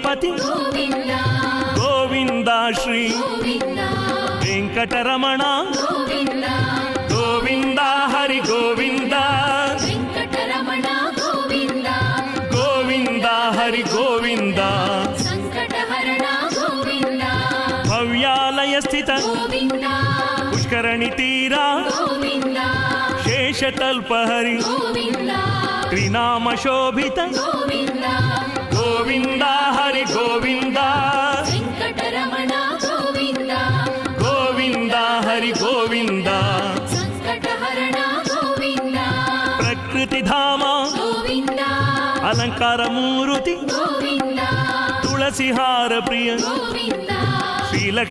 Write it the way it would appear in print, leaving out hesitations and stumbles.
ಪತಿ ಗೋವಿಂದ ಗೋವಿಂದ ಶ್ರೀ ಗೋವಿಂದ ವೆಂಕಟರಮಣ ಗೋವಿಂದ ಗೋವಿಂದ ಹರಿ ಗೋವಿಂದ ವೆಂಕಟರಮಣ ಗೋವಿಂದ ಗೋವಿಂದ ಹರಿ ಗೋವಿಂದ ಸಂಕಟಹರಣ ಗೋವಿಂದ ಭವ್ಯಾಲಯ ಸ್ಥಿತ ಗೋವಿಂದ ಪುಷ್ಕರಣಿ ತೀರ ಗೋವಿಂದ ಶೇಷತಲ್ಪ ಹರಿ ಗೋವಿಂದ ತ್ರಿನಾಮ ಶೋಭಿತ ಗೋವಿಂದ ಗೋವಿಂದ ಹರಿ ಗೋವಿಂದ ವೆಂಕಟರಮಣ ಗೋವಿಂದ ಗೋವಿಂದ ಹರಿ ಗೋವಿಂದ ಸಂಕಟಹರಣ ಗೋವಿಂದ ಪ್ರಕೃತಿ ಧಾಮ ಗೋವಿಂದ ಅಲಂಕಾರ ಮೂರುತಿ ಗೋವಿಂದ ತುಳಸಿ ಹಾರ ಪ್ರಿಯ ಗೋವಿಂದ ಶ್ರೀಲಕ್ಷ್ಮೀ